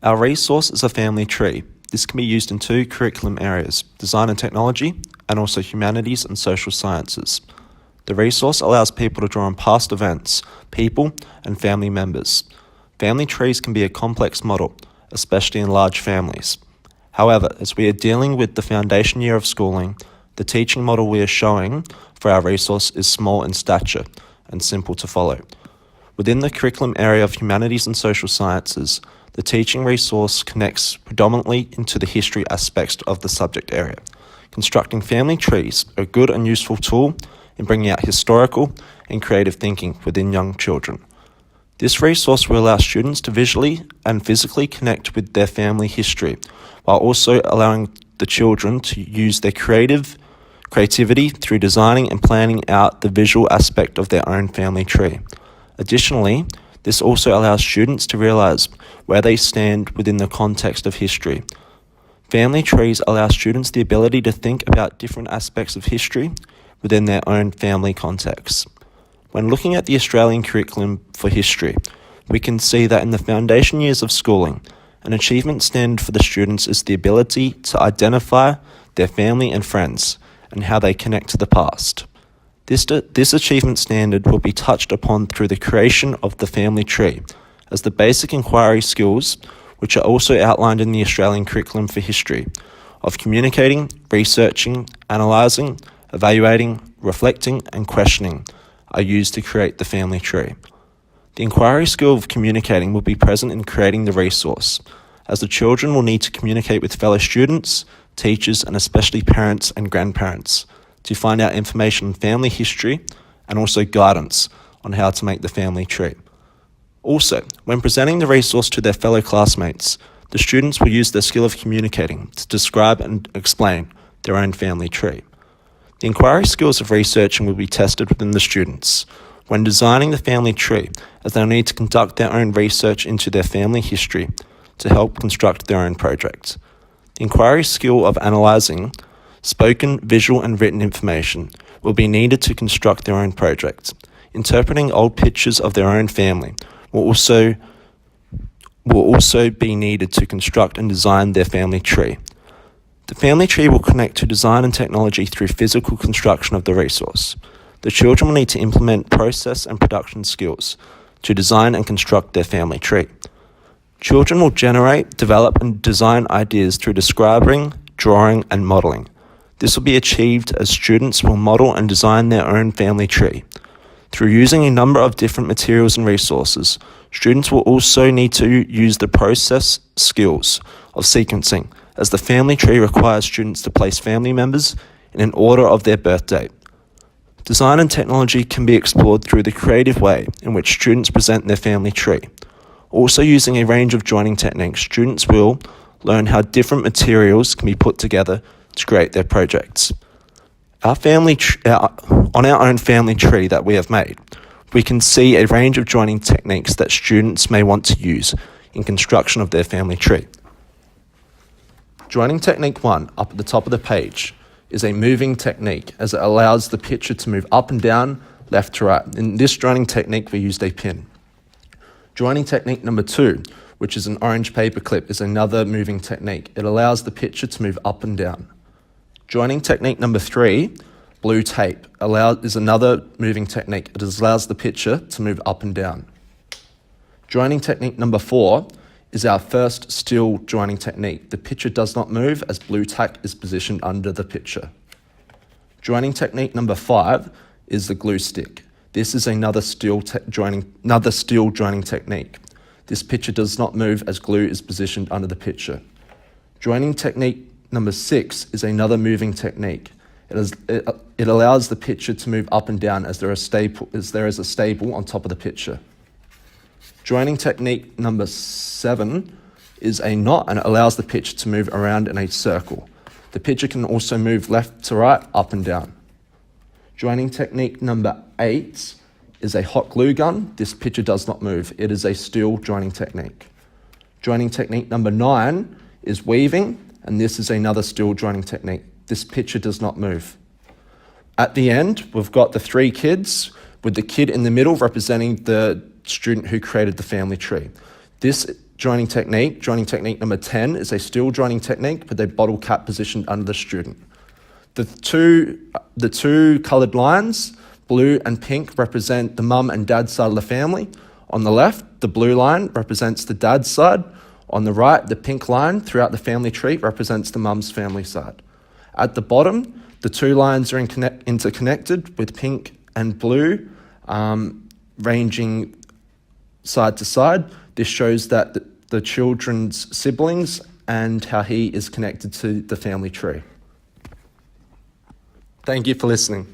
Our resource is a family tree. This can be used in two curriculum areas, design and technology, and also humanities and social sciences. The resource allows people to draw on past events, people, and family members. Family trees can be a complex model, especially in large families. However, as we are dealing with the foundation year of schooling, the teaching model we are showing for our resource is small in stature and simple to follow. Within the curriculum area of humanities and social sciences, the teaching resource connects predominantly into the history aspects of the subject area. Constructing family trees are a good and useful tool in bringing out historical and creative thinking within young children. This resource will allow students to visually and physically connect with their family history, while also allowing the children to use their creativity through designing and planning out the visual aspect of their own family tree. Additionally, this also allows students to realize where they stand within the context of history. Family trees allow students the ability to think about different aspects of history within their own family context. When looking at the Australian curriculum for history, we can see that in the foundation years of schooling, an achievement standard for the students is the ability to identify their family and friends and how they connect to the past. This achievement standard will be touched upon through the creation of the family tree as the basic inquiry skills, which are also outlined in the Australian curriculum for history, of communicating, researching, analysing, evaluating, reflecting, and questioning are used to create the family tree. The inquiry skill of communicating will be present in creating the resource, as the children will need to communicate with fellow students, teachers, and especially parents and grandparents to find out information on family history and also guidance on how to make the family tree. Also, when presenting the resource to their fellow classmates, the students will use their skill of communicating to describe and explain their own family tree. The inquiry skills of researching will be tested within the students when designing the family tree, as they'll need to conduct their own research into their family history to help construct their own project. The inquiry skill of analysing spoken, visual and written information will be needed to construct their own project. Interpreting old pictures of their own family will also be needed to construct and design their family tree. The family tree will connect to design and technology through physical construction of the resource. The children will need to implement process and production skills to design and construct their family tree. Children will generate, develop and design ideas through describing, drawing and modelling. This will be achieved as students will model and design their own family tree. Through using a number of different materials and resources, students will also need to use the process skills of sequencing, as the family tree requires students to place family members in an order of their birth date. Design and technology can be explored through the creative way in which students present their family tree. Also using a range of joining techniques, students will learn how different materials can be put together to create their projects. On our own family tree that we have made, we can see a range of joining techniques that students may want to use in construction of their family tree. Joining technique 1, up at the top of the page, is a moving technique as it allows the picture to move up and down, left to right. In this joining technique, we used a pin. Joining technique number 2, which is an orange paper clip, is another moving technique. It allows the picture to move up and down. Joining technique number 3, blue tape, is another moving technique. It allows the picture to move up and down. Joining technique number 4 is our first still joining technique. The picture does not move as blue tack is positioned under the picture. Joining technique number 5 is the glue stick. This is another still joining technique. This picture does not move as glue is positioned under the picture. Joining technique number 6 is another moving technique. It allows the picture to move up and down as there is a staple on top of the picture. Joining technique number 7 is a knot, and it allows the picture to move around in a circle. The picture can also move left to right, up and down. Joining technique number 8 is a hot glue gun. This picture does not move. It is a still joining technique. Joining technique number 9 is weaving, and this is another still joining technique. This picture does not move. At the end, we've got the 3 kids, with the kid in the middle representing the student who created the family tree. This joining technique. Joining technique number 10 is a still joining technique with a bottle cap positioned under the student. The two coloured lines, blue and pink, represent the mum and dad side of the family. On the left, the blue line represents the dad's side. On the right, the pink line throughout the family tree represents the mum's family side. At the bottom, the two lines are interconnected with pink and blue ranging side to side. This shows that the children's siblings and how he is connected to the family tree. Thank you for listening.